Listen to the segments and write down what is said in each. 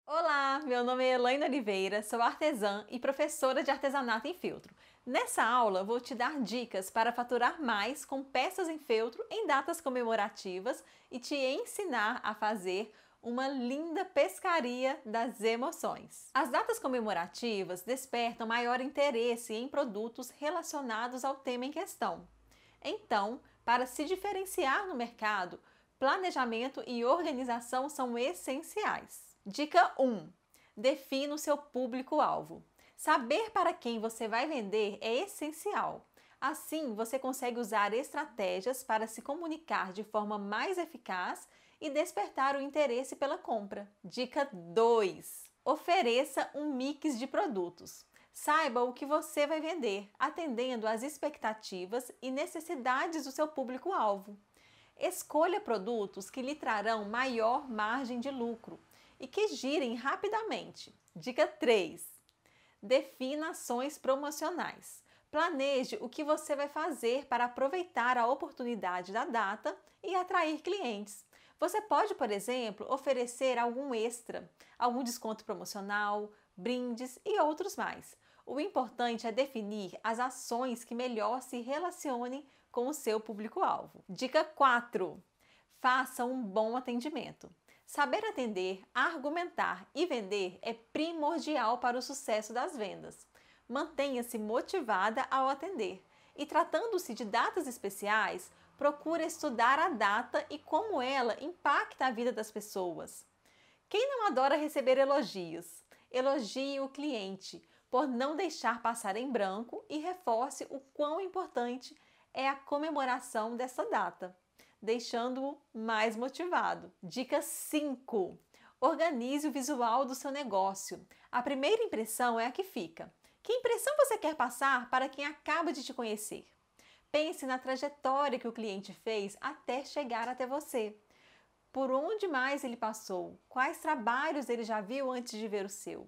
Olá, meu nome é Elaine Oliveira, sou artesã e professora de artesanato em feltro. Nessa aula vou te dar dicas para faturar mais com peças em feltro em datas comemorativas e te ensinar a fazer uma linda pescaria das emoções. As datas comemorativas despertam maior interesse em produtos relacionados ao tema em questão. Então, para se diferenciar no mercado, planejamento e organização são essenciais. Dica 1. Defina o seu público-alvo. Saber para quem você vai vender é essencial. Assim, você consegue usar estratégias para se comunicar de forma mais eficaz e despertar o interesse pela compra. Dica 2. Ofereça um mix de produtos. Saiba o que você vai vender, atendendo às expectativas e necessidades do seu público-alvo. Escolha produtos que lhe trarão maior margem de lucro e que girem rapidamente. Dica 3. Defina ações promocionais. Planeje o que você vai fazer para aproveitar a oportunidade da data e atrair clientes. Você pode, por exemplo, oferecer algum extra, algum desconto promocional, brindes e outros mais. O importante é definir as ações que melhor se relacionem com o seu público-alvo. Dica 4. Faça um bom atendimento. Saber atender, argumentar e vender é primordial para o sucesso das vendas. Mantenha-se motivada ao atender e, tratando-se de datas especiais, procure estudar a data e como ela impacta a vida das pessoas. Quem não adora receber elogios? Elogie o cliente por não deixar passar em branco e reforce o quão importante é a comemoração dessa data, deixando-o mais motivado. Dica 5. Organize o visual do seu negócio. A primeira impressão é a que fica. Que impressão você quer passar para quem acaba de te conhecer? Pense na trajetória que o cliente fez até chegar até você. Por onde mais ele passou? Quais trabalhos ele já viu antes de ver o seu?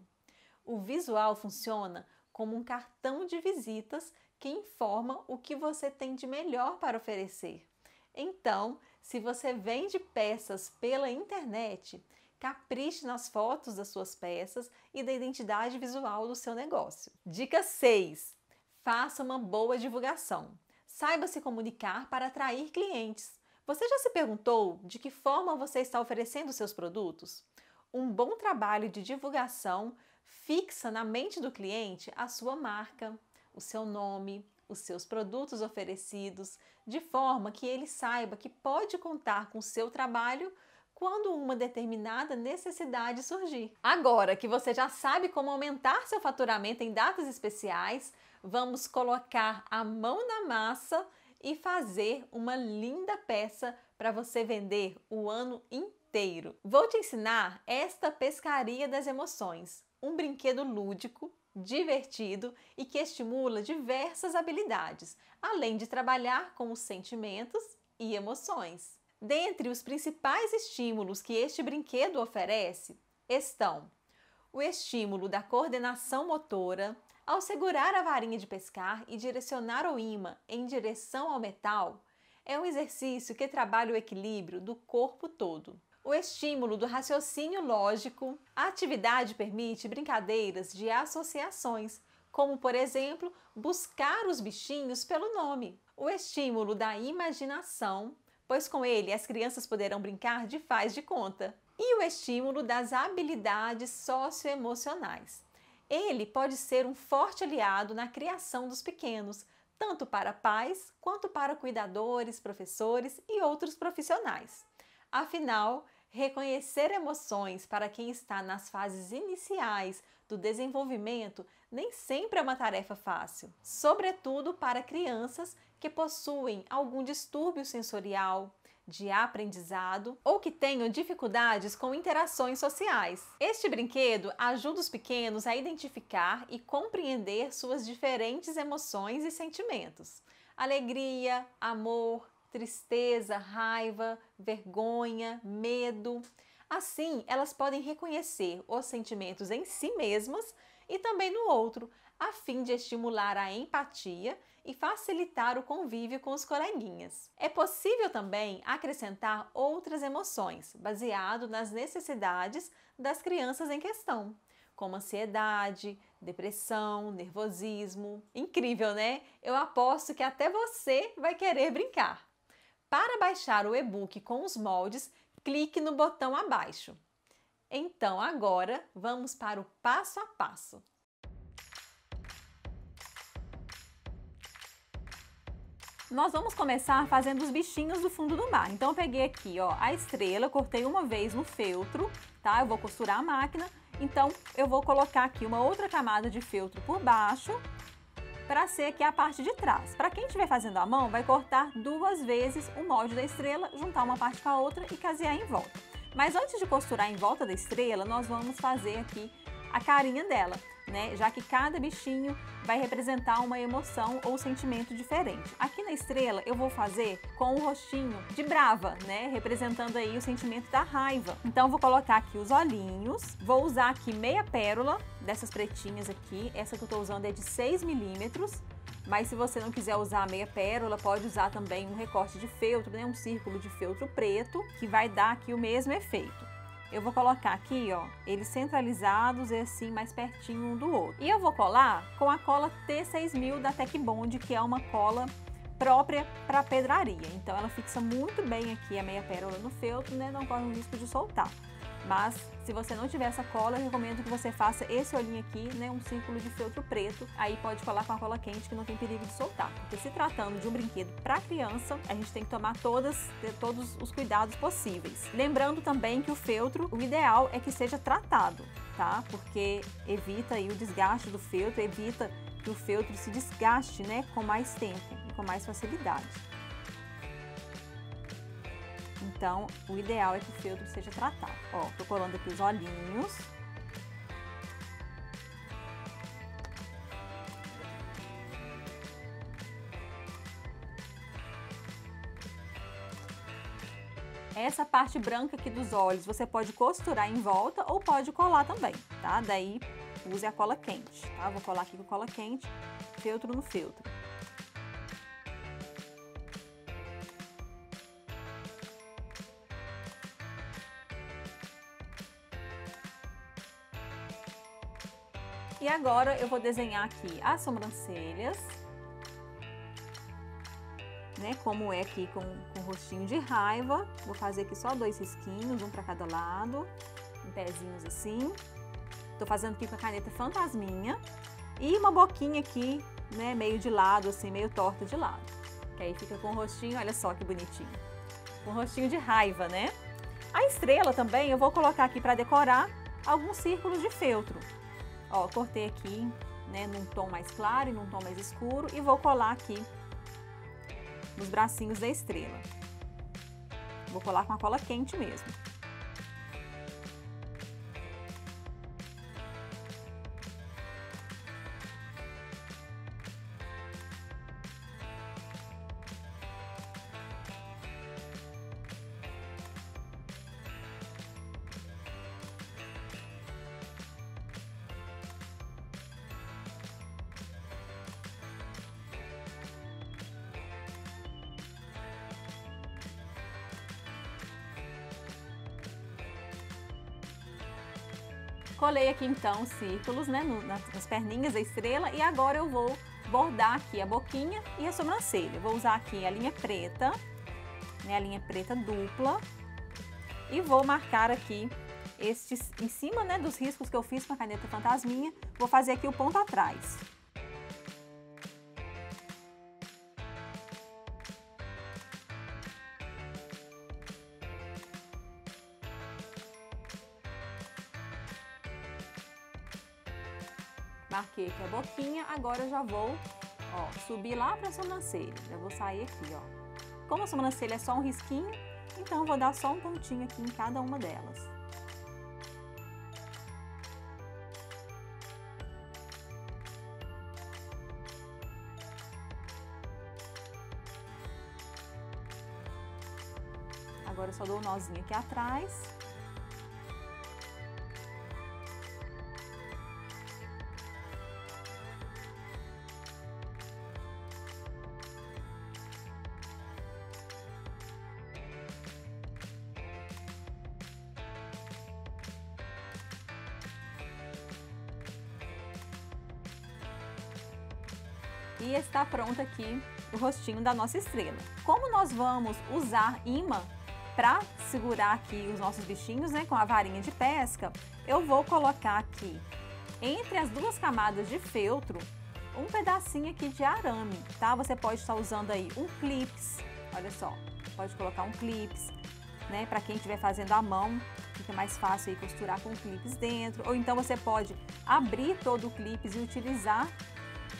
O visual funciona como um cartão de visitas que informa o que você tem de melhor para oferecer. Então, se você vende peças pela internet, capriche nas fotos das suas peças e da identidade visual do seu negócio. Dica 6. Faça uma boa divulgação. Saiba se comunicar para atrair clientes. Você já se perguntou de que forma você está oferecendo seus produtos? Um bom trabalho de divulgação fixa na mente do cliente a sua marca, o seu nome, os seus produtos oferecidos, de forma que ele saiba que pode contar com o seu trabalho quando uma determinada necessidade surgir. Agora que você já sabe como aumentar seu faturamento em datas especiais, vamos colocar a mão na massa e fazer uma linda peça para você vender o ano inteiro. Vou te ensinar esta pescaria das emoções, um brinquedo lúdico, divertido e que estimula diversas habilidades, além de trabalhar com os sentimentos e emoções. Dentre os principais estímulos que este brinquedo oferece estão o estímulo da coordenação motora. Ao segurar a varinha de pescar e direcionar o ímã em direção ao metal, é um exercício que trabalha o equilíbrio do corpo todo. O estímulo do raciocínio lógico. A atividade permite brincadeiras de associações, como, por exemplo, buscar os bichinhos pelo nome. O estímulo da imaginação, pois com ele as crianças poderão brincar de faz de conta. E o estímulo das habilidades socioemocionais. Ele pode ser um forte aliado na criação dos pequenos, tanto para pais quanto para cuidadores, professores e outros profissionais. Afinal, reconhecer emoções para quem está nas fases iniciais do desenvolvimento nem sempre é uma tarefa fácil, sobretudo para crianças que possuem algum distúrbio sensorial, de aprendizado ou que tenham dificuldades com interações sociais. Este brinquedo ajuda os pequenos a identificar e compreender suas diferentes emoções e sentimentos: alegria, amor, tristeza, raiva, vergonha, medo. Assim, elas podem reconhecer os sentimentos em si mesmas e também no outro, a fim de estimular a empatia e facilitar o convívio com os coleguinhas. É possível também acrescentar outras emoções, baseado nas necessidades das crianças em questão, como ansiedade, depressão, nervosismo. Incrível, né? Eu aposto que até você vai querer brincar. Para baixar o e-book com os moldes, clique no botão abaixo. Então, agora vamos para o passo a passo. Nós vamos começar fazendo os bichinhos do fundo do mar. Então, eu peguei aqui, ó, a estrela, cortei uma vez no feltro, tá? Eu vou costurar a máquina. Então, eu vou colocar aqui uma outra camada de feltro por baixo para ser aqui a parte de trás. Para quem estiver fazendo à mão, vai cortar 2 vezes o molde da estrela, juntar uma parte com a outra e casear em volta. Mas antes de costurar em volta da estrela, nós vamos fazer aqui a carinha dela, né? Já que cada bichinho vai representar uma emoção ou sentimento diferente. Aqui na estrela eu vou fazer com o rostinho de brava, né? Representando aí o sentimento da raiva. Então eu vou colocar aqui os olhinhos, vou usar aqui meia pérola dessas pretinhas aqui. Essa que eu tô usando é de 6 milímetros. Mas se você não quiser usar a meia pérola, pode usar também um recorte de feltro, né? Um círculo de feltro preto, que vai dar aqui o mesmo efeito. Eu vou colocar aqui, ó, eles centralizados e assim mais pertinho um do outro. E eu vou colar com a cola T6000 da Tec Bond, que é uma cola própria para pedraria. Então ela fixa muito bem aqui a meia pérola no feltro, né? Não corre o risco de soltar. Mas se você não tiver essa cola, eu recomendo que você faça esse olhinho aqui, né, um círculo de feltro preto. Aí pode colar com a cola quente, que não tem perigo de soltar. Porque se tratando de um brinquedo para criança, a gente tem que tomar todos os cuidados possíveis. Lembrando também que o feltro, o ideal é que seja tratado, tá? Porque evita aí o desgaste do feltro, evita que o feltro se desgaste, né, com mais tempo e com mais facilidade. Então, o ideal é que o feltro seja tratado. Ó, tô colando aqui os olhinhos. Essa parte branca aqui dos olhos, você pode costurar em volta ou pode colar também, tá? Daí, use a cola quente, tá? Vou colar aqui com cola quente, feltro no feltro. E agora eu vou desenhar aqui as sobrancelhas, né? Como é aqui com rostinho de raiva. Vou fazer aqui só 2 risquinhos, um para cada lado, em pezinhos assim. Tô fazendo aqui com a caneta Fantasminha. E uma boquinha aqui, né? Meio de lado, assim, meio torta de lado. Que aí fica com o rostinho, olha só que bonitinho. Com o rostinho de raiva, né? A estrela também eu vou colocar aqui para decorar alguns círculos de feltro. Ó, cortei aqui, né, num tom mais claro e num tom mais escuro e vou colar aqui nos bracinhos da estrela. Vou colar com a cola quente mesmo. Colei aqui então os círculos, né, nas perninhas da estrela e agora eu vou bordar aqui a boquinha e a sobrancelha. Vou usar aqui a linha preta, né, a linha preta dupla e vou marcar aqui estes em cima, né, dos riscos que eu fiz com a caneta Fantasminha. Vou fazer aqui o ponto atrás. Marquei aqui a boquinha, agora eu já vou, ó, subir lá para a sobrancelha. Já vou sair aqui, ó. Como a sobrancelha é só um risquinho, então eu vou dar só um pontinho aqui em cada uma delas. Agora eu só dou um nozinho aqui atrás. E está pronto aqui o rostinho da nossa estrela. Como nós vamos usar imã para segurar aqui os nossos bichinhos, né, com a varinha de pesca, eu vou colocar aqui, entre as duas camadas de feltro, um pedacinho aqui de arame, tá? Você pode estar usando aí um clips, olha só, pode colocar um clips, né? Para quem estiver fazendo à mão, fica mais fácil aí costurar com clips dentro. Ou então você pode abrir todo o clips e utilizar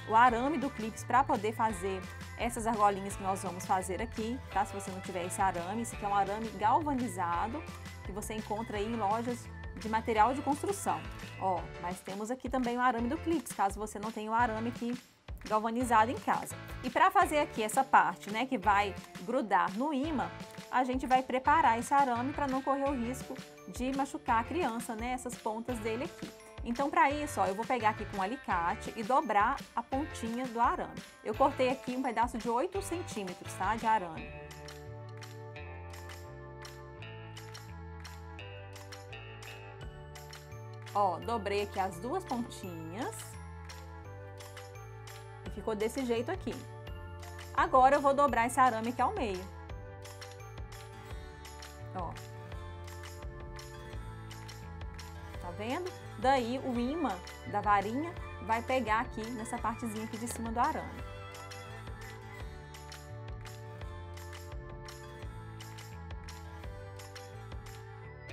o arame do clips para poder fazer essas argolinhas que nós vamos fazer aqui, tá? Se você não tiver esse aqui é um arame galvanizado que você encontra aí em lojas de material de construção. Ó, mas temos aqui também o arame do clips, caso você não tenha o arame aqui galvanizado em casa. E para fazer aqui essa parte, né, que vai grudar no ímã, a gente vai preparar esse arame para não correr o risco de machucar a criança, né, essas pontas dele aqui. Então, para isso, ó, eu vou pegar aqui com um alicate e dobrar a pontinha do arame. Eu cortei aqui um pedaço de 8 centímetros, tá, de arame. Ó, dobrei aqui as duas pontinhas e ficou desse jeito aqui. Agora eu vou dobrar esse arame aqui ao meio. Ó. Tá vendo? Daí o ímã da varinha vai pegar aqui nessa partezinha aqui de cima do arame.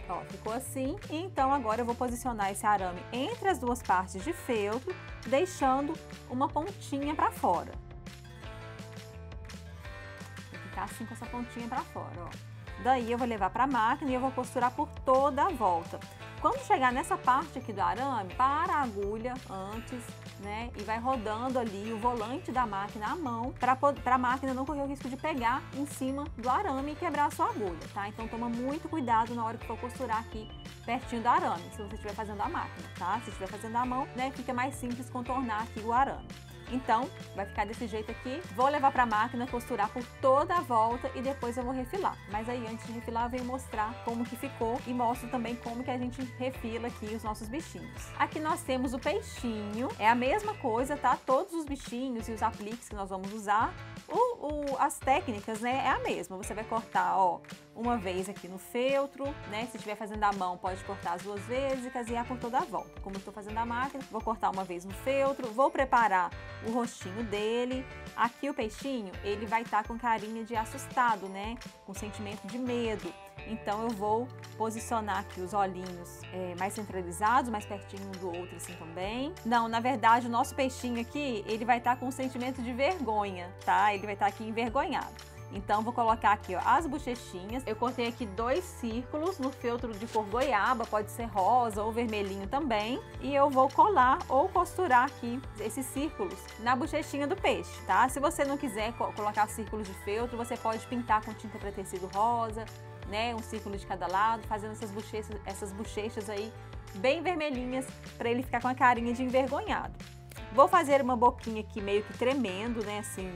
Ó, ficou assim. E então agora eu vou posicionar esse arame entre as duas partes de feltro, deixando uma pontinha para fora. Vou ficar assim com essa pontinha para fora, ó. Daí eu vou levar para a máquina e eu vou costurar por toda a volta. Quando chegar nessa parte aqui do arame, para a agulha antes, né? E vai rodando ali o volante da máquina à mão, para a máquina não correr o risco de pegar em cima do arame e quebrar a sua agulha, tá? Então toma muito cuidado na hora que for costurar aqui pertinho do arame, se você estiver fazendo a máquina, tá? Se estiver fazendo à mão, né? Fica mais simples contornar aqui o arame. Então, vai ficar desse jeito aqui. Vou levar para a máquina, costurar por toda a volta e depois eu vou refilar. Mas aí, antes de refilar, eu venho mostrar como que ficou e mostro também como que a gente refila aqui os nossos bichinhos. Aqui nós temos o peixinho. É a mesma coisa, tá? Todos os bichinhos e os apliques que nós vamos usar, as técnicas, né, é a mesma. Você vai cortar, ó, uma vez aqui no feltro, né? Se estiver fazendo à mão, pode cortar as 2 vezes e casear por toda a volta. Como eu estou fazendo a máquina, vou cortar uma vez no feltro, vou preparar o rostinho dele. Aqui o peixinho, ele vai estar com carinha de assustado, né? Com sentimento de medo. Então eu vou posicionar aqui os olhinhos mais centralizados, mais pertinho um do outro assim também. Não, na verdade o nosso peixinho aqui, ele vai estar com um sentimento de vergonha, tá? Ele vai estar aqui envergonhado. Então, vou colocar aqui, ó, as bochechinhas. Eu cortei aqui 2 círculos no feltro de cor goiaba, pode ser rosa ou vermelhinho também. E eu vou colar ou costurar aqui esses círculos na bochechinha do peixe, tá? Se você não quiser colocar círculos de feltro, você pode pintar com tinta para tecido rosa, né? Um círculo de cada lado, fazendo essas bochechas aí bem vermelhinhas, para ele ficar com a carinha de envergonhado. Vou fazer uma boquinha aqui meio que tremendo, né? Assim,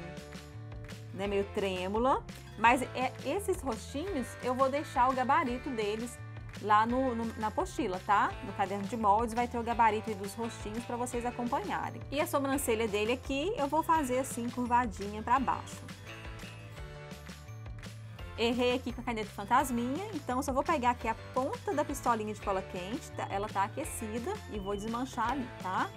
né, meio trêmula, mas esses rostinhos eu vou deixar o gabarito deles lá na apostila, tá? No caderno de moldes vai ter o gabarito dos rostinhos para vocês acompanharem. E a sobrancelha dele aqui eu vou fazer assim curvadinha para baixo. Errei aqui com a caneta fantasminha, então só vou pegar aqui a ponta da pistolinha de cola quente, ela tá aquecida, e vou desmanchar ali, tá?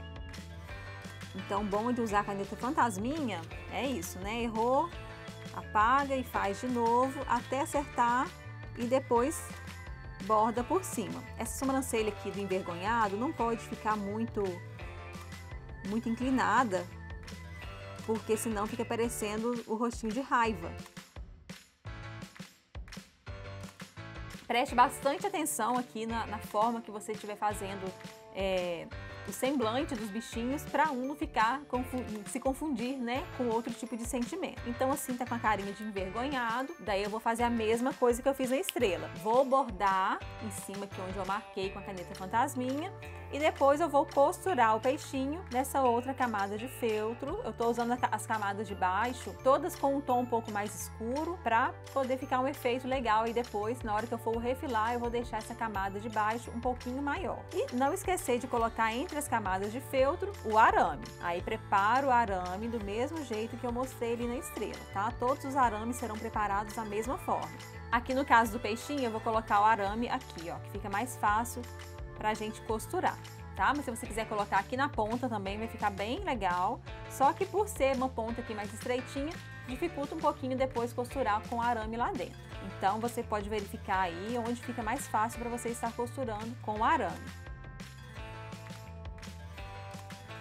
Então, bom de usar a caneta fantasminha é isso, né? Errou, apaga e faz de novo até acertar e depois borda por cima. Essa sobrancelha aqui do envergonhado não pode ficar muito inclinada, porque senão fica parecendo o rostinho de raiva. Preste bastante atenção aqui na forma que você estiver fazendo o semblante dos bichinhos, para um não ficar se confundir, né, com outro tipo de sentimento. Então assim tá com a carinha de envergonhado, daí eu vou fazer a mesma coisa que eu fiz na estrela. Vou bordar em cima aqui onde eu marquei com a caneta fantasminha E depois eu vou costurar o peixinho nessa outra camada de feltro. Eu tô usando as camadas de baixo, todas com um tom um pouco mais escuro, para poder ficar um efeito legal. E depois, na hora que eu for refilar, eu vou deixar essa camada de baixo um pouquinho maior. E não esquecer de colocar entre as camadas de feltro o arame. Aí preparo o arame do mesmo jeito que eu mostrei ali na estrela, tá? Todos os arames serão preparados da mesma forma. Aqui no caso do peixinho, eu vou colocar o arame aqui, ó, que fica mais fácil pra gente costurar, tá? Mas se você quiser colocar aqui na ponta também, vai ficar bem legal. Só que por ser uma ponta aqui mais estreitinha, dificulta um pouquinho depois costurar com o arame lá dentro. Então você pode verificar aí onde fica mais fácil para você estar costurando com o arame.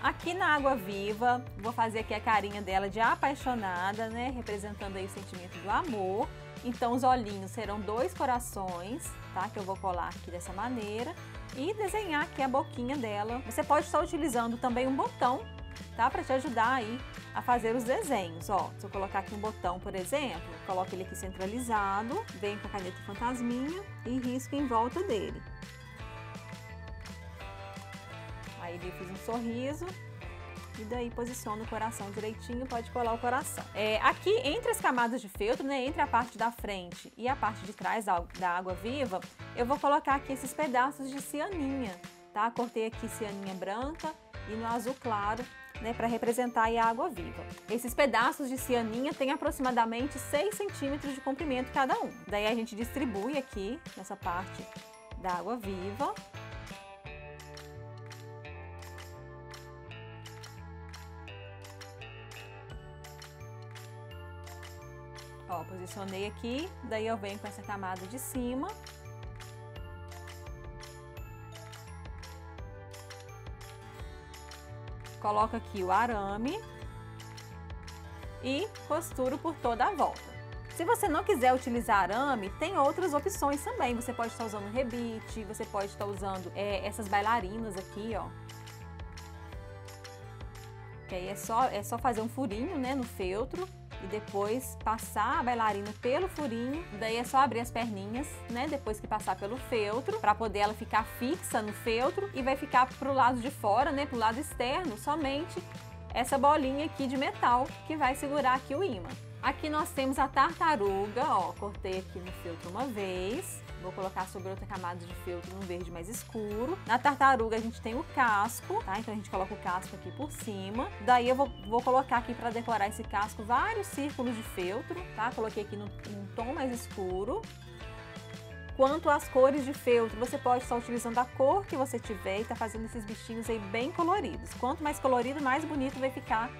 Aqui na água viva, vou fazer aqui a carinha dela de apaixonada, né? Representando aí o sentimento do amor. Então os olhinhos serão 2 corações, tá? Que eu vou colar aqui dessa maneira. E desenhar aqui a boquinha dela. Você pode estar utilizando também um botão, tá? Para te ajudar aí a fazer os desenhos, ó. Se eu colocar aqui um botão, por exemplo, coloco ele aqui centralizado, venho com a caneta fantasminha e risco em volta dele. Aí eu fiz um sorriso. E daí posiciona o coração direitinho, pode colar o coração. Aqui entre as camadas de feltro, né, entre a parte da frente e a parte de trás da água viva, eu vou colocar aqui esses pedaços de cianinha, tá? Cortei aqui cianinha branca e no azul claro, né, para representar aí a água viva. Esses pedaços de cianinha têm aproximadamente 6 centímetros de comprimento cada um. Daí a gente distribui aqui nessa parte da água viva. Ó, posicionei aqui, daí eu venho com essa camada de cima. Coloco aqui o arame e costuro por toda a volta. Se você não quiser utilizar arame, tem outras opções também. Você pode estar usando rebite, você pode estar usando essas bailarinas aqui, ó. Que aí é só fazer um furinho, né, no feltro. E depois passar a bailarina pelo furinho, daí é só abrir as perninhas, né, depois que passar pelo feltro, para poder ela ficar fixa no feltro e vai ficar pro lado de fora, né, pro lado externo, somente essa bolinha aqui de metal que vai segurar aqui o ímã. Aqui nós temos a tartaruga, ó, cortei aqui no feltro uma vez. Vou colocar sobre outra camada de feltro num verde mais escuro. Na tartaruga a gente tem o casco, tá? Então a gente coloca o casco aqui por cima. Daí eu vou colocar aqui para decorar esse casco vários círculos de feltro, tá? Coloquei aqui num tom mais escuro. Quanto às cores de feltro, você pode estar utilizando a cor que você tiver e tá fazendo esses bichinhos aí bem coloridos. Quanto mais colorido, mais bonito vai ficar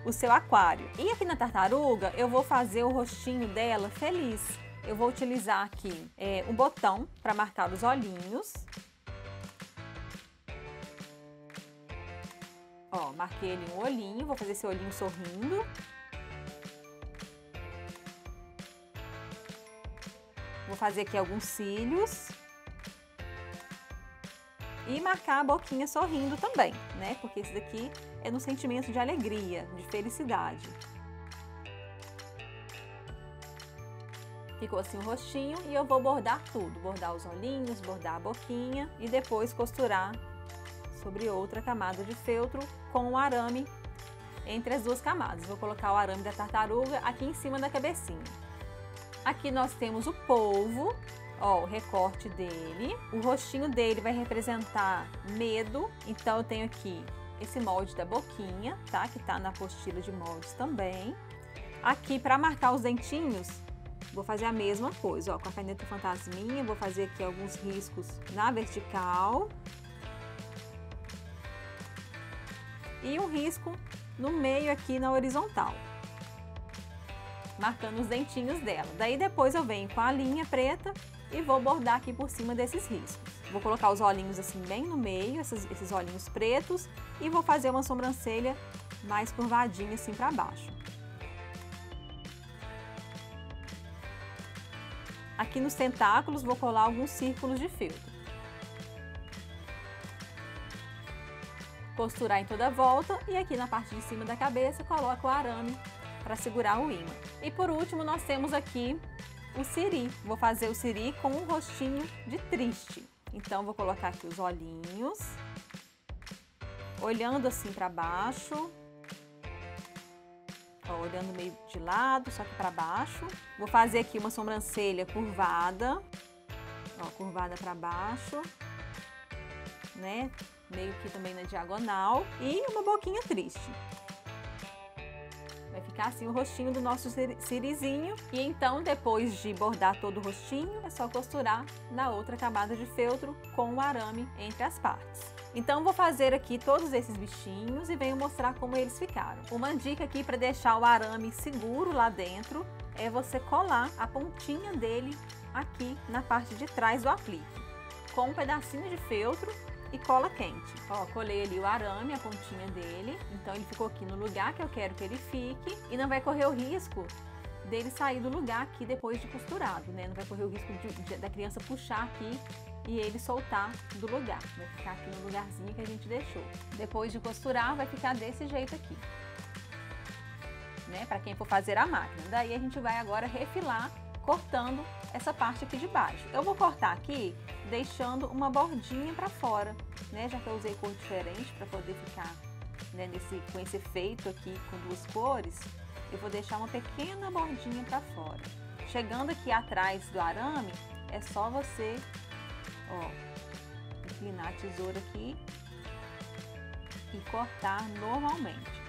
o seu aquário. E aqui na tartaruga eu vou fazer o rostinho dela feliz. Eu vou utilizar aqui um botão para marcar os olhinhos. Ó, marquei ali um olhinho, vou fazer esse olhinho sorrindo. Vou fazer aqui alguns cílios. E marcar a boquinha sorrindo também, né? Porque esse daqui é no sentimento de alegria, de felicidade. Ficou assim o rostinho e eu vou bordar tudo. Bordar os olhinhos, bordar a boquinha e depois costurar sobre outra camada de feltro com o arame entre as duas camadas. Vou colocar o arame da tartaruga aqui em cima da cabecinha. Aqui nós temos o polvo, ó, o recorte dele. O rostinho dele vai representar medo, então eu tenho aqui esse molde da boquinha, tá? Que tá na apostila de moldes também. Aqui, para marcar os dentinhos, vou fazer a mesma coisa, ó, com a caneta fantasminha, vou fazer aqui alguns riscos na vertical. E um risco no meio aqui na horizontal. Marcando os dentinhos dela. Daí depois eu venho com a linha preta e vou bordar aqui por cima desses riscos. Vou colocar os olhinhos assim bem no meio, esses olhinhos pretos, e vou fazer uma sobrancelha mais curvadinha assim para baixo. Aqui nos tentáculos vou colar alguns círculos de feltro. Costurar em toda a volta e aqui na parte de cima da cabeça coloco o arame para segurar o ímã. E por último nós temos aqui o siri. Vou fazer o siri com um rostinho de triste. Então vou colocar aqui os olhinhos. olhando assim para baixo. Ó, olhando meio de lado, só que para baixo. Vou fazer aqui uma sobrancelha curvada. Ó, curvada para baixo, né? Meio que também na diagonal. E uma boquinha triste. Vai ficar assim o rostinho do nosso cirizinho. E então, depois de bordar todo o rostinho, é só costurar na outra camada de feltro com o arame entre as partes. Então, vou fazer aqui todos esses bichinhos e venho mostrar como eles ficaram. Uma dica aqui para deixar o arame seguro lá dentro é você colar a pontinha dele aqui na parte de trás do aplique, com um pedacinho de feltro e cola quente. Ó, colei ali o arame, a pontinha dele, então ele ficou aqui no lugar que eu quero que ele fique e não vai correr o risco dele sair do lugar aqui depois de costurado, né? Não vai correr o risco da criança puxar aqui e ele soltar do lugar. Vai ficar aqui no lugarzinho que a gente deixou. Depois de costurar, vai ficar desse jeito aqui, né? Para quem for fazer a máquina. Daí a gente vai agora refilar, cortando essa parte aqui de baixo. Eu vou cortar aqui deixando uma bordinha para fora, né? Já que eu usei cor diferente para poder ficar, né, com esse efeito aqui com duas cores, eu vou deixar uma pequena bordinha para fora. Chegando aqui atrás do arame, é só você, ó, inclinar a tesoura aqui e cortar normalmente.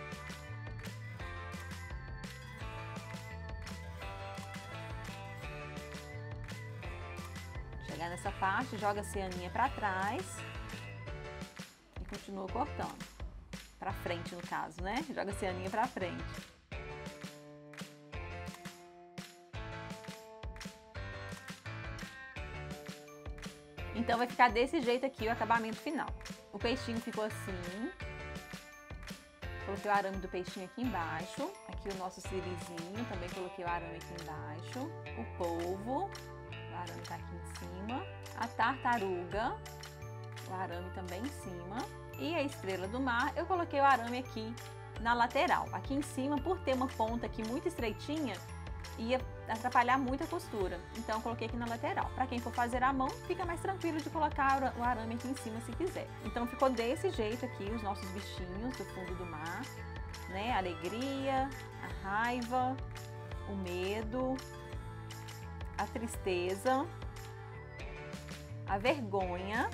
Chegar nessa parte, joga a cianinha para trás e continua cortando. Para frente, no caso, né? Joga a cianinha para frente. Então vai ficar desse jeito aqui o acabamento final. O peixinho ficou assim. Coloquei o arame do peixinho aqui embaixo. Aqui o nosso cirizinho, também coloquei o arame aqui embaixo. O polvo, o arame tá aqui em cima. A tartaruga, o arame também em cima. E a estrela do mar, eu coloquei o arame aqui na lateral. Aqui em cima, por ter uma ponta aqui muito estreitinha, ia atrapalhar muito a costura. Então, eu coloquei aqui na lateral. Para quem for fazer à mão, fica mais tranquilo de colocar o arame aqui em cima se quiser. Então, ficou desse jeito aqui os nossos bichinhos do fundo do mar, né? A alegria, a raiva, o medo, a tristeza, a vergonha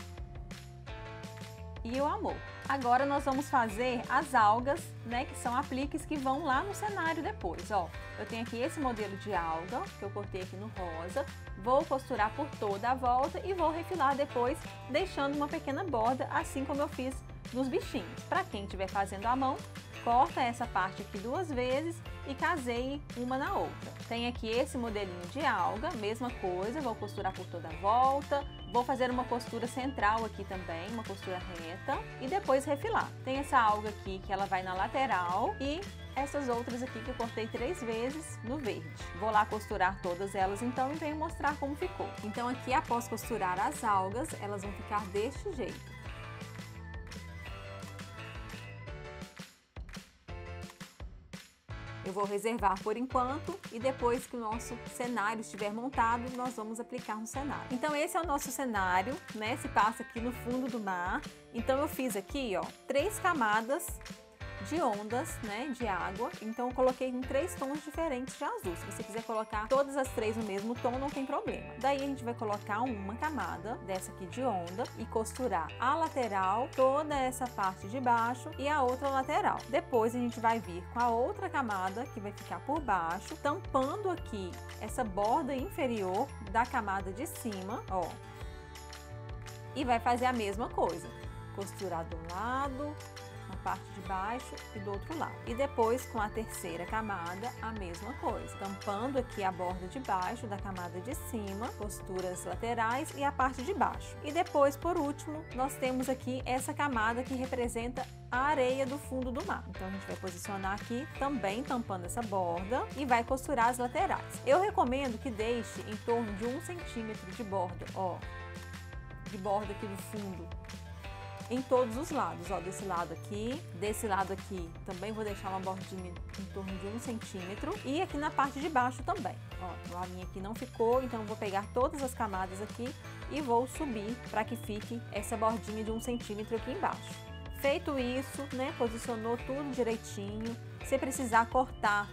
e o amor. Agora nós vamos fazer as algas, né, que são apliques que vão lá no cenário depois, ó. Eu tenho aqui esse modelo de alga, que eu cortei aqui no rosa, vou costurar por toda a volta e vou refilar depois, deixando uma pequena borda, assim como eu fiz nos bichinhos. Para quem estiver fazendo à mão, corta essa parte aqui 2 vezes e caseie uma na outra. Tem aqui esse modelinho de alga, mesma coisa, vou costurar por toda a volta, vou fazer uma costura central aqui também, uma costura reta e depois refilar. Tem essa alga aqui que ela vai na lateral e essas outras aqui que eu cortei 3 vezes no verde. Vou lá costurar todas elas então e venho mostrar como ficou. Então aqui, após costurar as algas, elas vão ficar deste jeito. Eu vou reservar por enquanto e depois que o nosso cenário estiver montado, nós vamos aplicar no cenário. Então esse é o nosso cenário, né? Se passa aqui no fundo do mar. Então eu fiz aqui, ó, 3 camadas de ondas, né, de água. Então eu coloquei em 3 tons diferentes de azul. Se você quiser colocar todas as 3 no mesmo tom, não tem problema. Daí a gente vai colocar uma camada dessa aqui de onda e costurar a lateral, toda essa parte de baixo e a outra lateral. Depois a gente vai vir com a outra camada que vai ficar por baixo, tampando aqui essa borda inferior da camada de cima, ó. E vai fazer a mesma coisa. Costurar de um lado, na parte de baixo e do outro lado. E depois, com a terceira camada, a mesma coisa. Tampando aqui a borda de baixo da camada de cima, costuras laterais e a parte de baixo. E depois, por último, nós temos aqui essa camada que representa a areia do fundo do mar. Então, a gente vai posicionar aqui também tampando essa borda e vai costurar as laterais. Eu recomendo que deixe em torno de 1 centímetro de borda, ó, de borda aqui do fundo, em todos os lados, ó, desse lado aqui também vou deixar uma bordinha em torno de 1 centímetro e aqui na parte de baixo também, ó, a minha aqui não ficou, então eu vou pegar todas as camadas aqui e vou subir para que fique essa bordinha de 1 centímetro aqui embaixo. Feito isso, né, posicionou tudo direitinho. Se precisar cortar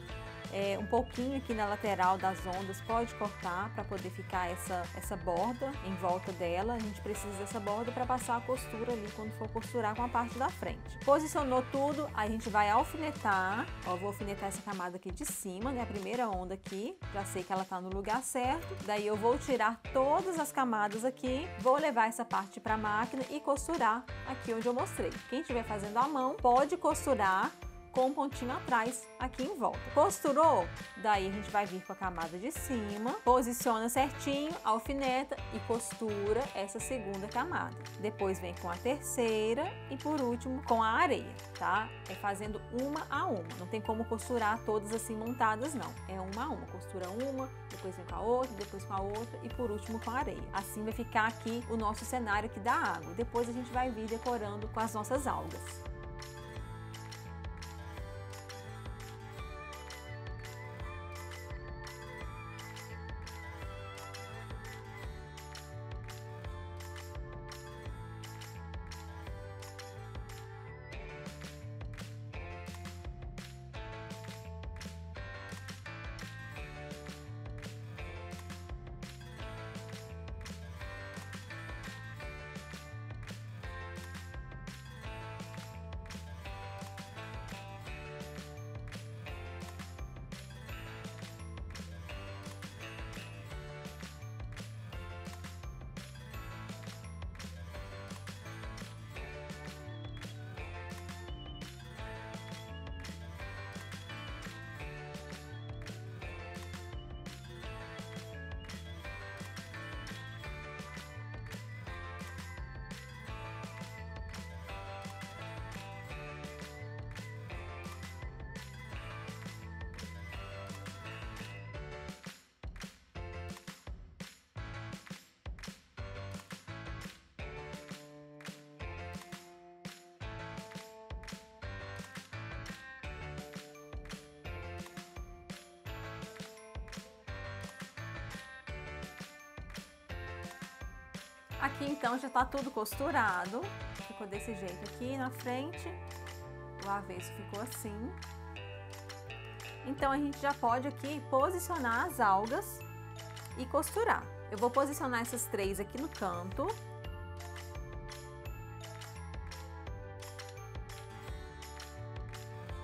um pouquinho aqui na lateral das ondas, pode cortar para poder ficar essa borda em volta dela. A gente precisa dessa borda para passar a costura ali quando for costurar com a parte da frente. Posicionou tudo, aí a gente vai alfinetar. Ó, vou alfinetar essa camada aqui de cima, né, a primeira onda aqui, já sei que ela tá no lugar certo. Daí eu vou tirar todas as camadas aqui, vou levar essa parte para a máquina e costurar aqui onde eu mostrei. Quem estiver fazendo à mão pode costurar com um pontinho atrás aqui em volta. Costurou? Daí a gente vai vir com a camada de cima, posiciona certinho, alfineta e costura essa segunda camada. Depois vem com a terceira e por último com a areia, tá? É fazendo uma a uma, não tem como costurar todas assim montadas não, é uma a uma. Costura uma, depois vem com a outra, depois com a outra e por último com a areia. Assim vai ficar aqui o nosso cenário aqui da água. Depois a gente vai vir decorando com as nossas algas. Aqui então já tá tudo costurado, ficou desse jeito aqui na frente, o avesso ficou assim. Então a gente já pode aqui posicionar as algas e costurar. Eu vou posicionar essas três aqui no canto.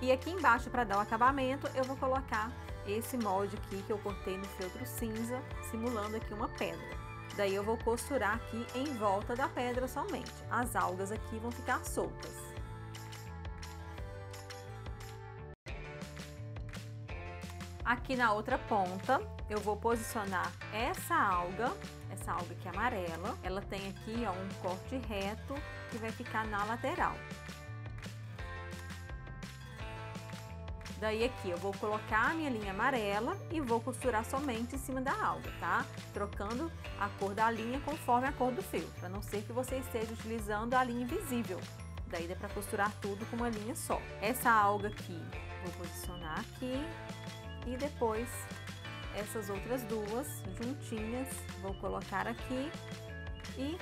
E aqui embaixo, para dar o acabamento, eu vou colocar esse molde aqui que eu cortei no feltro cinza, simulando aqui uma pedra. Daí eu vou costurar aqui em volta da pedra somente. As algas aqui vão ficar soltas. Aqui na outra ponta, eu vou posicionar essa alga aqui amarela. Ela tem aqui, ó, um corte reto que vai ficar na lateral. Daí aqui eu vou colocar a minha linha amarela e vou costurar somente em cima da alga, tá? Trocando a cor da linha conforme a cor do feltro, a não ser que você esteja utilizando a linha invisível. Daí dá para costurar tudo com uma linha só. Essa alga aqui, vou posicionar aqui e depois essas outras duas juntinhas, vou colocar aqui e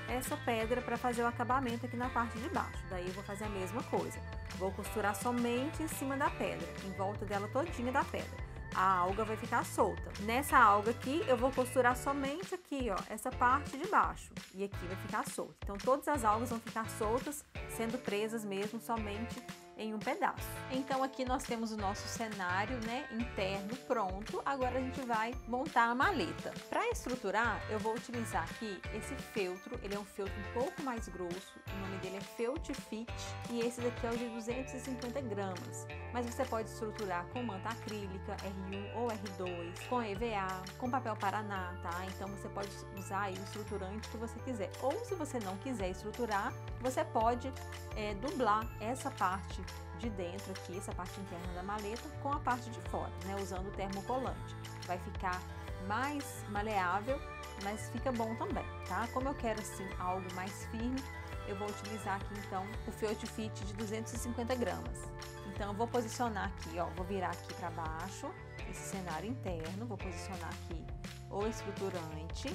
essa pedra para fazer o acabamento aqui na parte de baixo. Daí eu vou fazer a mesma coisa. Vou costurar somente em cima da pedra, em volta dela todinha da pedra. A alga vai ficar solta. Nessa alga aqui, eu vou costurar somente aqui, ó, essa parte de baixo. E aqui vai ficar solta. Então, todas as algas vão ficar soltas, sendo presas mesmo somente em um pedaço. Então aqui nós temos o nosso cenário, né, interno pronto. Agora a gente vai montar a maleta. Para estruturar, eu vou utilizar aqui esse feltro. Ele é um feltro um pouco mais grosso. O nome dele é Felt Fit e esse daqui é o de 250 gramas. Mas você pode estruturar com manta acrílica R1 ou R2, com EVA, com papel paraná, tá? Então você pode usar aí o estruturante que você quiser. Ou se você não quiser estruturar, você pode dublar essa parte de dentro aqui, essa parte interna da maleta, com a parte de fora, né? Usando o termocolante. Vai ficar mais maleável, mas fica bom também, tá? Como eu quero assim algo mais firme, eu vou utilizar aqui então o Felt Fit de 250 gramas. Então eu vou posicionar aqui, ó, vou virar aqui para baixo esse cenário interno, vou posicionar aqui o estruturante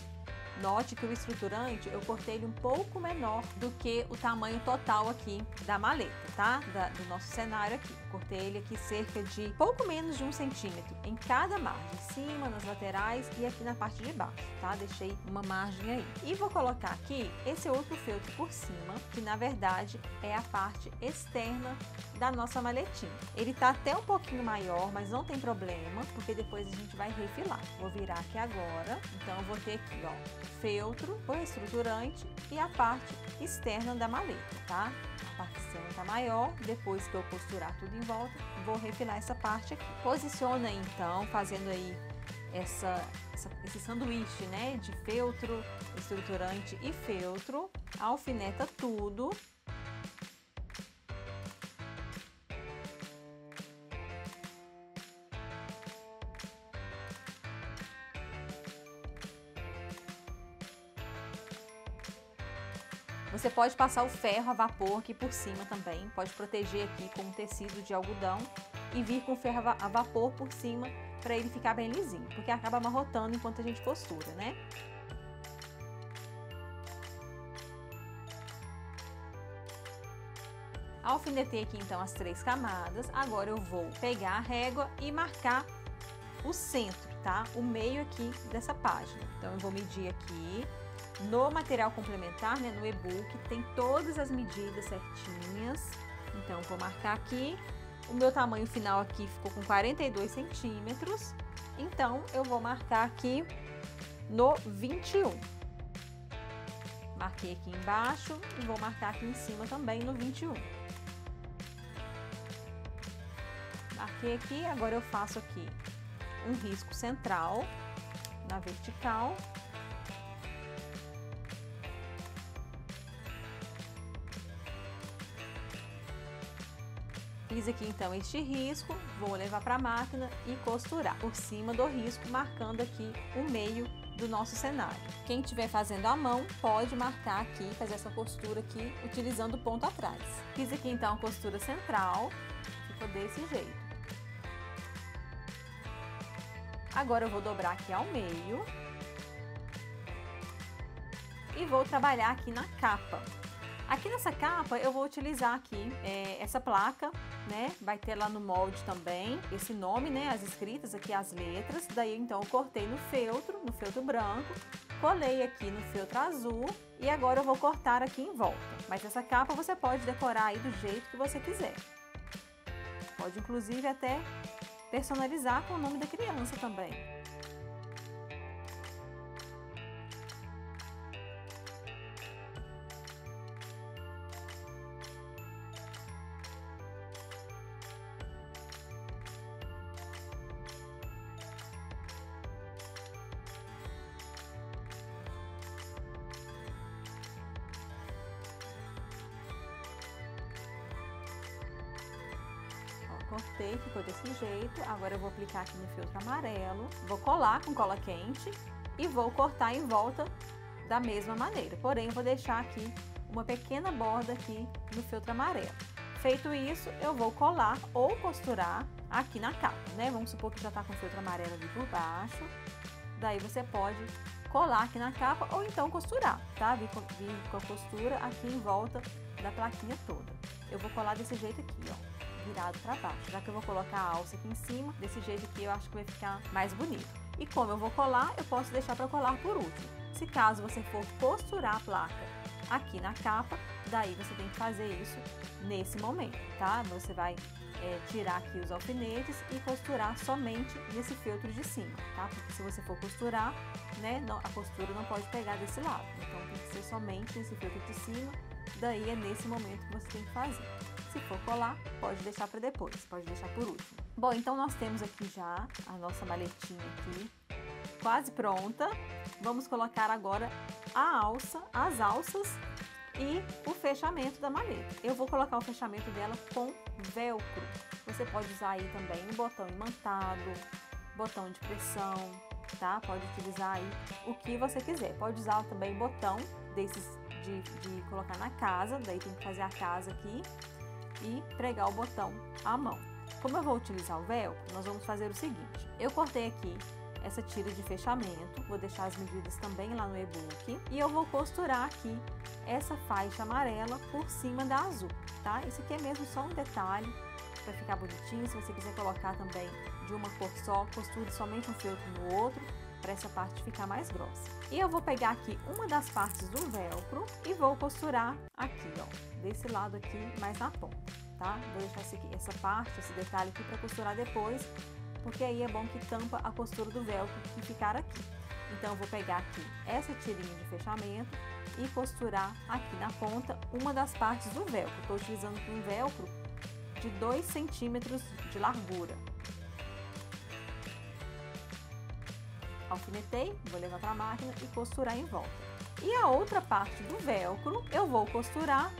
Note que o estruturante eu cortei ele um pouco menor do que o tamanho total aqui da maleta, tá? Do nosso cenário aqui. Cortei ele aqui cerca de pouco menos de 1 centímetro em cada margem, em cima, nas laterais e aqui na parte de baixo, tá? Deixei uma margem aí. E vou colocar aqui esse outro feltro por cima, que na verdade é a parte externa da nossa maletinha. Ele tá até um pouquinho maior, mas não tem problema, porque depois a gente vai refilar. Vou virar aqui agora, então eu vou ter aqui, ó, feltro, o estruturante e a parte externa da maleta, tá? A parte externa tá maior, depois que eu costurar tudo em volta, vou refilar essa parte aqui. Posiciona então, fazendo aí esse sanduíche, né, de feltro, estruturante e feltro, alfineta tudo. Você pode passar o ferro a vapor aqui por cima também, pode proteger aqui com um tecido de algodão e vir com o ferro a vapor por cima para ele ficar bem lisinho, porque acaba amarrotando enquanto a gente costura, né? Alfinetei aqui então as 3 camadas, agora eu vou pegar a régua e marcar o centro, tá? O meio aqui dessa página. Então eu vou medir aqui. No material complementar, né, no e-book, tem todas as medidas certinhas. Então, vou marcar aqui. O meu tamanho final aqui ficou com 42 centímetros. Então, eu vou marcar aqui no 21. Marquei aqui embaixo e vou marcar aqui em cima também no 21. Marquei aqui, agora eu faço aqui um risco central na vertical. Fiz aqui então este risco, vou levar para a máquina e costurar por cima do risco, marcando aqui o meio do nosso cenário. Quem estiver fazendo à mão pode marcar aqui, fazer essa costura aqui utilizando o ponto atrás. Fiz aqui então a costura central, ficou desse jeito. Agora eu vou dobrar aqui ao meio e vou trabalhar aqui na capa. Aqui nessa capa eu vou utilizar aqui essa placa, né? Vai ter lá no molde também esse nome, né? As escritas aqui, as letras. Daí então eu cortei no feltro branco, colei aqui no feltro azul e agora eu vou cortar aqui em volta. Mas essa capa você pode decorar aí do jeito que você quiser. Pode inclusive até personalizar com o nome da criança também. Cortei, ficou desse jeito. Agora eu vou aplicar aqui no feltro amarelo, vou colar com cola quente e vou cortar em volta da mesma maneira. Porém, eu vou deixar aqui uma pequena borda aqui no feltro amarelo. Feito isso, eu vou colar ou costurar aqui na capa, né? Vamos supor que já tá com o feltro amarelo ali por baixo. Daí você pode colar aqui na capa ou então costurar, tá? Vir com a costura aqui em volta da plaquinha toda. Eu vou colar desse jeito aqui, ó, virado para baixo. Já que eu vou colocar a alça aqui em cima, desse jeito aqui eu acho que vai ficar mais bonito. E como eu vou colar, eu posso deixar para colar por último. Se caso você for costurar a placa aqui na capa, daí você tem que fazer isso nesse momento, tá? Você vai tirar aqui os alfinetes e costurar somente nesse feltro de cima, tá? Porque se você for costurar, né, a costura não pode pegar desse lado. Então tem que ser somente nesse feltro de cima, daí é nesse momento que você tem que fazer. Se for colar, pode deixar para depois, pode deixar por último. Bom, então nós temos aqui já a nossa maletinha aqui, quase pronta. Vamos colocar agora as alças e o fechamento da maleta. Eu vou colocar o fechamento dela com velcro. Você pode usar aí também um botão imantado, botão de pressão, tá? Pode utilizar aí o que você quiser. Pode usar também botão desses de colocar na casa, daí tem que fazer a casa aqui e pregar o botão à mão. Como eu vou utilizar o velcro, nós vamos fazer o seguinte: eu cortei aqui essa tira de fechamento, vou deixar as medidas também lá no e-book, e eu vou costurar aqui essa faixa amarela por cima da azul, tá? Isso aqui é mesmo só um detalhe para ficar bonitinho. Se você quiser colocar também de uma cor só, costure somente um feltro no outro, para essa parte ficar mais grossa. E eu vou pegar aqui uma das partes do velcro e vou costurar aqui, ó, desse lado aqui, mais na ponta, tá? Vou deixar essa parte, esse detalhe aqui para costurar depois, porque aí é bom que tampa a costura do velcro que ficar aqui. Então eu vou pegar aqui essa tirinha de fechamento e costurar aqui na ponta uma das partes do velcro. Estou utilizando aqui um velcro de 2 centímetros de largura. Alfinetei, vou levar para a máquina e costurar em volta. E a outra parte do velcro eu vou costurar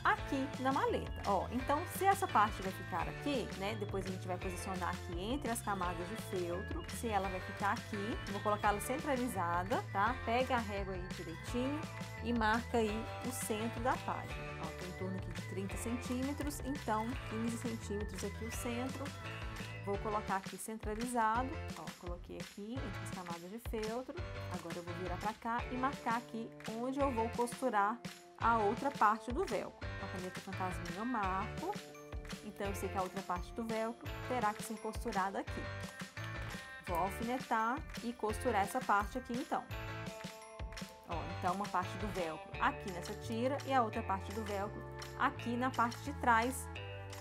aqui na maleta, ó. Então, se essa parte vai ficar aqui, né, depois a gente vai posicionar aqui entre as camadas de feltro, se ela vai ficar aqui, vou colocá-la centralizada, tá? Pega a régua aí direitinho e marca aí o centro da página, ó, tem em torno aqui de 30 centímetros, então 15 centímetros aqui o centro. Vou colocar aqui centralizado, ó, coloquei aqui entre as camadas de feltro. Agora eu vou virar para cá e marcar aqui onde eu vou costurar a outra parte do velcro. Com a caneta fantasminha eu marco, então eu sei que a outra parte do velcro terá que ser costurada aqui. Vou alfinetar e costurar essa parte aqui então. Ó, então uma parte do velcro aqui nessa tira e a outra parte do velcro aqui na parte de trás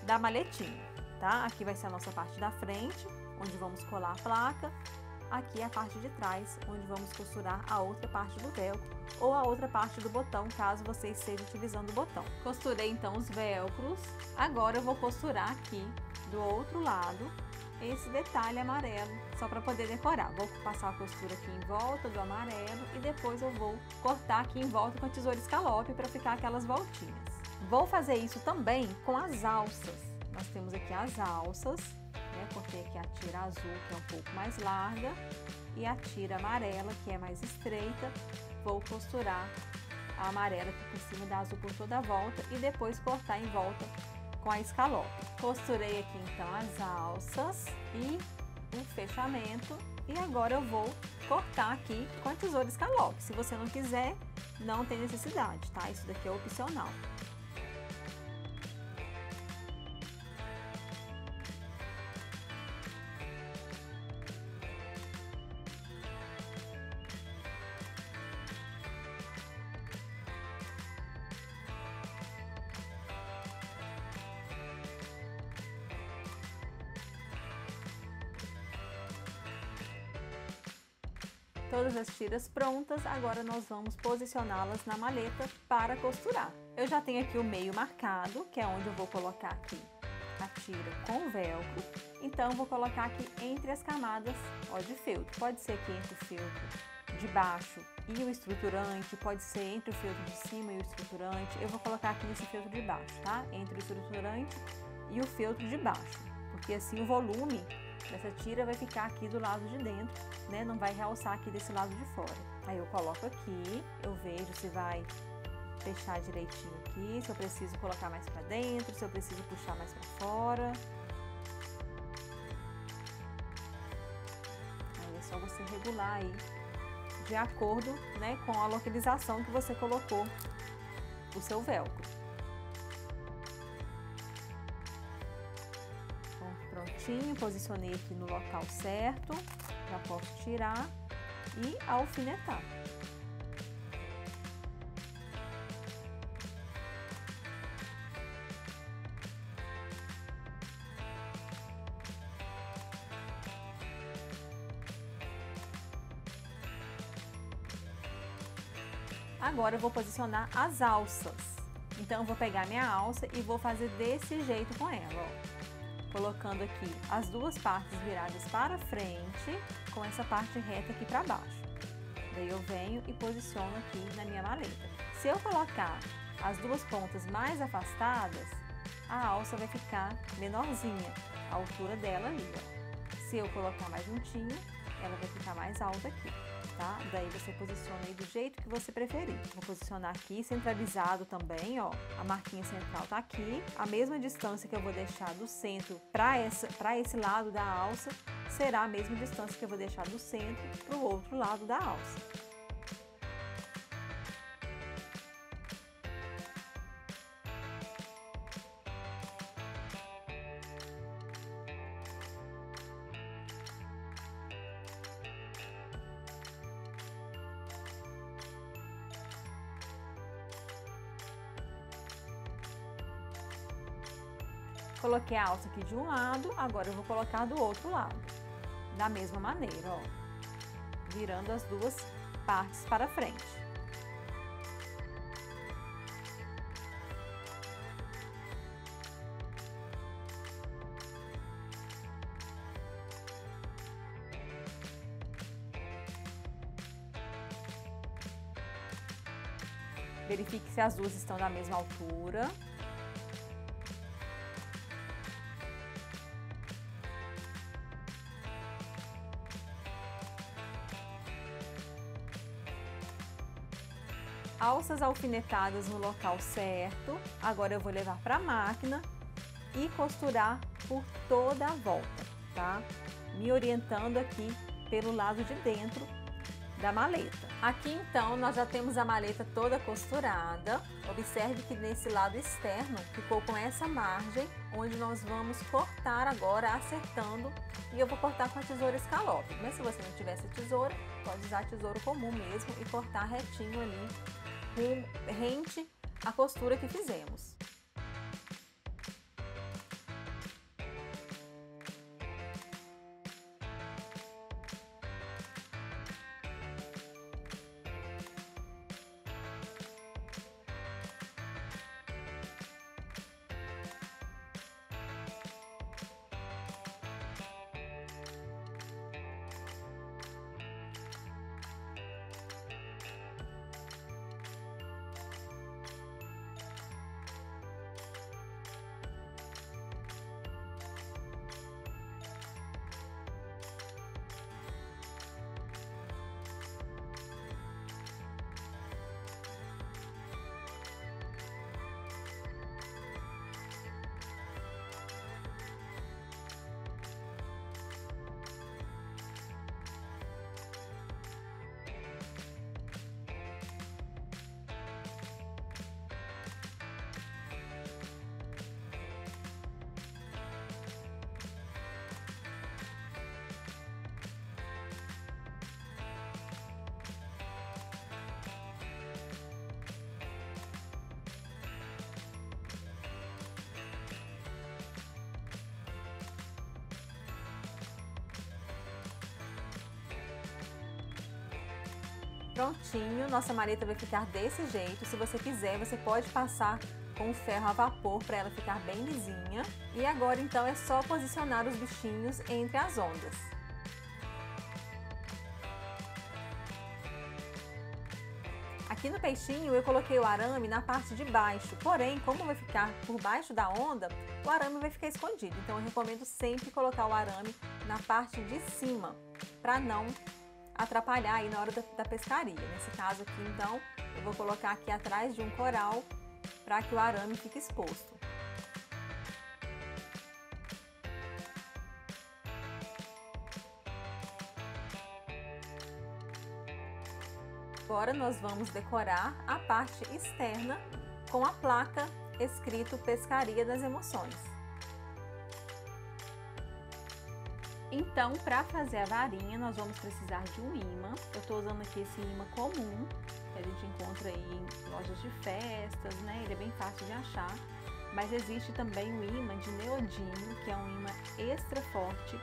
da maletinha. Tá? Aqui vai ser a nossa parte da frente, onde vamos colar a placa. Aqui é a parte de trás, onde vamos costurar a outra parte do velcro ou a outra parte do botão, caso você esteja utilizando o botão. Costurei então os velcros. Agora eu vou costurar aqui do outro lado esse detalhe amarelo, só para poder decorar. Vou passar a costura aqui em volta do amarelo e depois eu vou cortar aqui em volta com a tesoura escalope para ficar aquelas voltinhas. Vou fazer isso também com as alças. Nós temos aqui as alças, né? Cortei aqui a tira azul, que é um pouco mais larga, e a tira amarela, que é mais estreita. Vou costurar a amarela aqui por cima da azul por toda a volta e depois cortar em volta com a escalope. Costurei aqui então as alças e o fechamento, e agora eu vou cortar aqui com a tesoura escalope. Se você não quiser, não tem necessidade, tá? Isso daqui é opcional. Todas as tiras prontas, agora nós vamos posicioná-las na maleta para costurar. Eu já tenho aqui o meio marcado, que é onde eu vou colocar aqui a tira com velcro. Então, eu vou colocar aqui entre as camadas, ó, de feltro. Pode ser aqui entre o feltro de baixo e o estruturante, pode ser entre o feltro de cima e o estruturante. Eu vou colocar aqui nesse feltro de baixo, tá? Entre o estruturante e o feltro de baixo, porque assim o volume dessa tira vai ficar aqui do lado de dentro, né? Não vai realçar aqui desse lado de fora. Aí eu coloco aqui, eu vejo se vai fechar direitinho aqui, se eu preciso colocar mais pra dentro, se eu preciso puxar mais pra fora. Aí é só você regular aí de acordo, né, com a localização que você colocou o seu velcro. Prontinho, posicionei aqui no local certo, já posso tirar e alfinetar. Agora eu vou posicionar as alças. Então eu vou pegar minha alça e vou fazer desse jeito com ela, ó. Colocando aqui as duas partes viradas para frente, com essa parte reta aqui para baixo. Daí eu venho e posiciono aqui na minha maleta. Se eu colocar as duas pontas mais afastadas, a alça vai ficar menorzinha, a altura dela ali, ó. Se eu colocar mais juntinho, ela vai ficar mais alta aqui. tá? Daí você posiciona aí do jeito que você preferir. Vou posicionar aqui, centralizado também, ó. A marquinha central tá aqui. A mesma distância que eu vou deixar do centro para esse lado da alça, será a mesma distância que eu vou deixar do centro para o outro lado da alça. Coloquei a alça aqui de um lado, agora eu vou colocar do outro lado. Da mesma maneira, ó. Virando as duas partes para frente. Verifique se as duas estão da mesma altura. Alças alfinetadas no local certo. Agora eu vou levar para a máquina e costurar por toda a volta, tá? Me orientando aqui pelo lado de dentro da maleta. Aqui então nós já temos a maleta toda costurada. Observe que nesse lado externo ficou com essa margem, onde nós vamos cortar agora acertando, e eu vou cortar com a tesoura escalope. Mas se você não tiver essa tesoura, pode usar a tesoura comum mesmo e cortar retinho ali, rente à costura que fizemos. Prontinho, nossa maleta vai ficar desse jeito. Se você quiser, você pode passar com o ferro a vapor para ela ficar bem lisinha. E agora então é só posicionar os bichinhos entre as ondas. Aqui no peixinho eu coloquei o arame na parte de baixo, porém, como vai ficar por baixo da onda, o arame vai ficar escondido. Então eu recomendo sempre colocar o arame na parte de cima, para não atrapalhar aí na hora da pescaria. Nesse caso aqui, então, eu vou colocar aqui atrás de um coral para que o arame fique exposto. Agora nós vamos decorar a parte externa com a placa escrito Pescaria das Emoções. Então, para fazer a varinha, nós vamos precisar de um ímã. Eu estou usando aqui esse ímã comum, que a gente encontra aí em lojas de festas, né? Ele é bem fácil de achar. Mas existe também o ímã de neodímio, que é um ímã extra forte.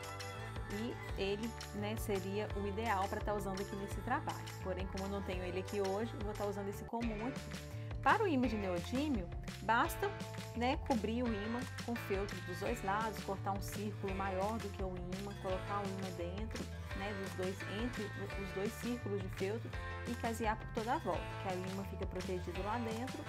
E ele, né, seria o ideal para estar usando aqui nesse trabalho. Porém, como eu não tenho ele aqui hoje, eu vou estar usando esse comum aqui. Para o ímã de neodímio, basta, né, cobrir o ímã com feltro dos dois lados, cortar um círculo maior do que o ímã, colocar o ímã dentro, né, entre os dois círculos de feltro e casear por toda a volta, que aí o ímã fica protegido lá dentro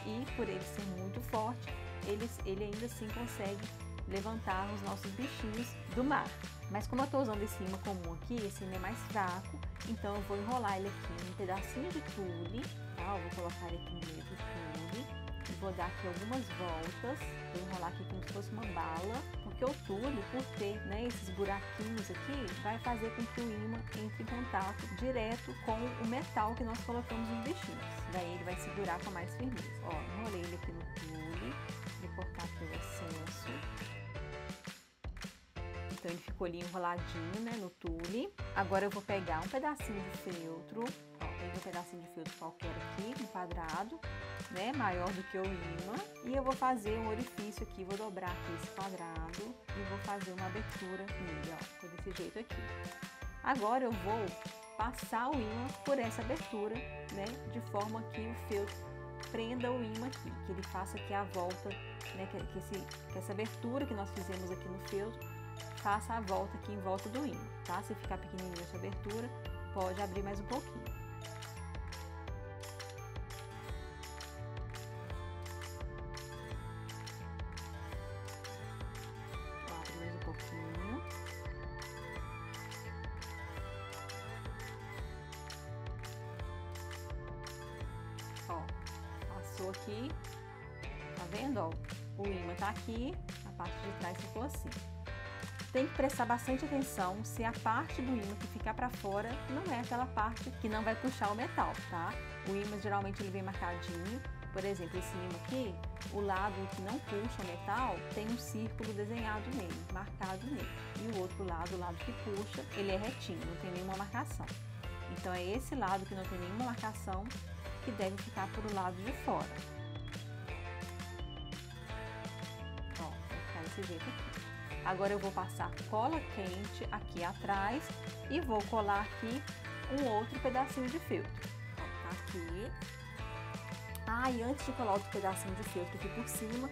e, por ele ser muito forte, ele ainda assim consegue levantar os nossos bichinhos do mar. Mas como eu estou usando esse ímã comum aqui, esse ímã é mais fraco, Então eu vou enrolar ele aqui num pedacinho de tule, tá? Eu vou colocar ele aqui no meio do tule e vou dar aqui algumas voltas. Vou enrolar aqui como se fosse uma bala, porque o tule, por ter, né, esses buraquinhos aqui, vai fazer com que o ímã entre em contato direto com o metal que nós colocamos nos bichinhos. Daí ele vai segurar com mais firmeza. Ó, enrolei ele aqui no tule, vou cortar aqui o excesso. Então ele ficou ali enroladinho, né, no tule. Agora eu vou pegar um pedacinho de feltro, ó, peguei um pedacinho de feltro qualquer aqui, um quadrado, né, maior do que o ímã. E eu vou fazer um orifício aqui, vou dobrar aqui esse quadrado e vou fazer uma abertura nele, ó, tô desse jeito aqui. Agora eu vou passar o ímã por essa abertura, né, de forma que o feltro prenda o ímã aqui, que ele faça aqui a volta, né, que essa abertura que nós fizemos aqui no feltro faça a volta aqui em volta do ímã, tá? Se ficar pequenininha essa abertura, pode abrir mais um pouquinho. Abre mais um pouquinho. Ó, passou aqui, tá vendo, ó? O ímã tá aqui, a parte de trás ficou assim. Tem que prestar bastante atenção se a parte do ímã que ficar para fora não é aquela parte que não vai puxar o metal, tá? O ímã geralmente ele vem marcadinho, por exemplo, esse ímã aqui, o lado que não puxa o metal, tem um círculo desenhado nele, marcado nele. E o outro lado, o lado que puxa, ele é retinho, não tem nenhuma marcação. Então é esse lado que não tem nenhuma marcação que deve ficar pro lado de fora. Ó, vai ficar desse jeito aqui. Agora eu vou passar cola quente aqui atrás e vou colar aqui um outro pedacinho de feltro. Ó, tá aqui. Ah, e antes de colar outro pedacinho de feltro aqui por cima,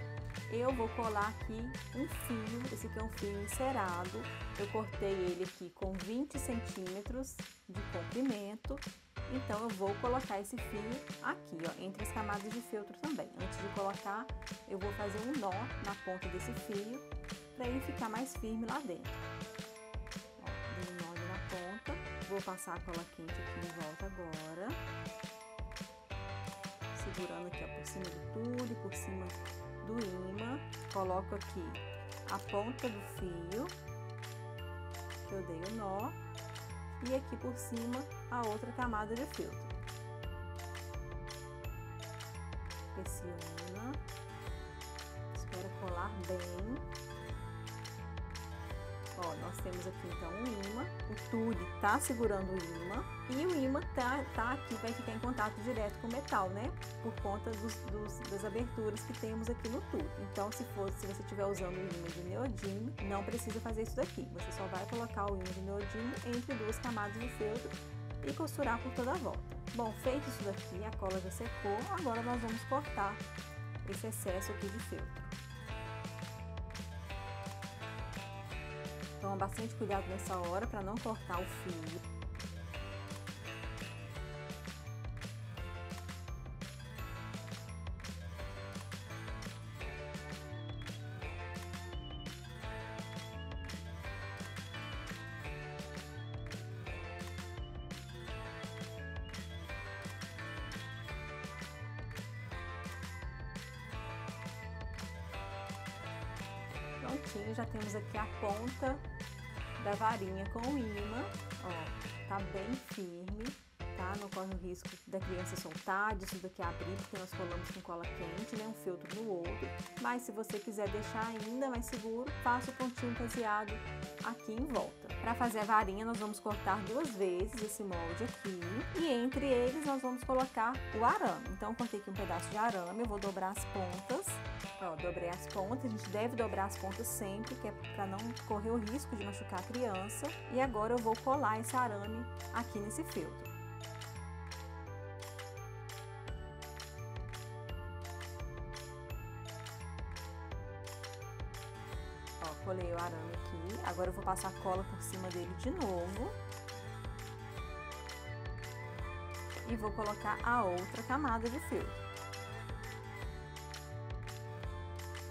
eu vou colar aqui um fio. Esse aqui é um fio encerado. Eu cortei ele aqui com 20 centímetros de comprimento. Então eu vou colocar esse fio aqui, ó, entre as camadas de feltro também. Antes de colocar, eu vou fazer um nó na ponta desse fio, para ele ficar mais firme lá dentro. Ó, dei um nó ali na ponta. Vou passar a cola quente aqui em volta agora. Segurando aqui, ó, por cima do tule, por cima do ímã. Coloco aqui a ponta do fio, que eu dei o nó. E aqui por cima a outra camada de feltro. Pressiona. Espera colar bem. Ó, nós temos aqui então um ímã, o tule tá segurando o ímã e o ímã tá aqui, vai ficar em contato direto com o metal, né? Por conta das aberturas que temos aqui no tule. Então, se você estiver usando o ímã de neodímio, não precisa fazer isso daqui. Você só vai colocar o ímã de neodímio entre duas camadas de feltro e costurar por toda a volta. Bom, feito isso daqui, a cola já secou, agora nós vamos cortar esse excesso aqui de feltro. Toma bastante cuidado nessa hora para não cortar o fio. Prontinho, já temos aqui a ponta da varinha com o ímã, ó, tá bem firme, tá? Não corre o risco da criança soltar, disso daqui abrir, porque nós colamos com cola quente, né? Um feltro no outro. Mas se você quiser deixar ainda mais seguro, faça o pontinho caseado aqui em volta. Para fazer a varinha, nós vamos cortar 2 vezes esse molde aqui e entre eles nós vamos colocar o arame. Então, eu cortei aqui um pedaço de arame, eu vou dobrar as pontas. Ó, dobrei as pontas, a gente deve dobrar as pontas sempre, que é para não correr o risco de machucar a criança. E agora eu vou colar esse arame aqui nesse feltro. Ó, colei o arame aqui, agora eu vou passar cola por cima dele de novo. E vou colocar a outra camada de feltro.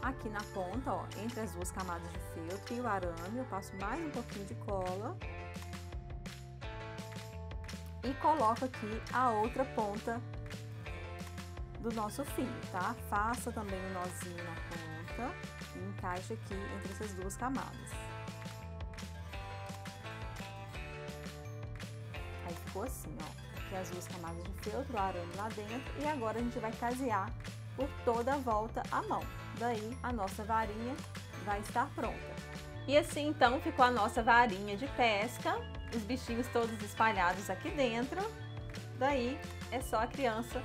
Aqui na ponta, ó, entre as duas camadas de feltro e o arame, eu passo mais um pouquinho de cola. e coloco aqui a outra ponta do nosso fio, tá? Faça também um nozinho na ponta e encaixe aqui entre essas duas camadas. Aí ficou assim, ó, aqui as duas camadas de feltro, o arame lá dentro, e agora a gente vai casear por toda a volta a mão. Daí a nossa varinha vai estar pronta. E assim então ficou a nossa varinha de pesca, os bichinhos todos espalhados aqui dentro. Daí é só a criança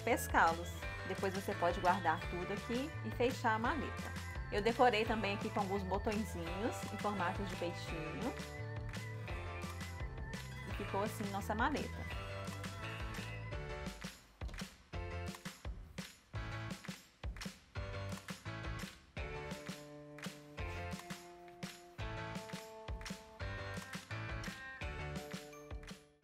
pescá-los. Depois você pode guardar tudo aqui e fechar a maleta. Eu decorei também aqui com alguns botõezinhos em formato de peixinho. E ficou assim nossa maleta.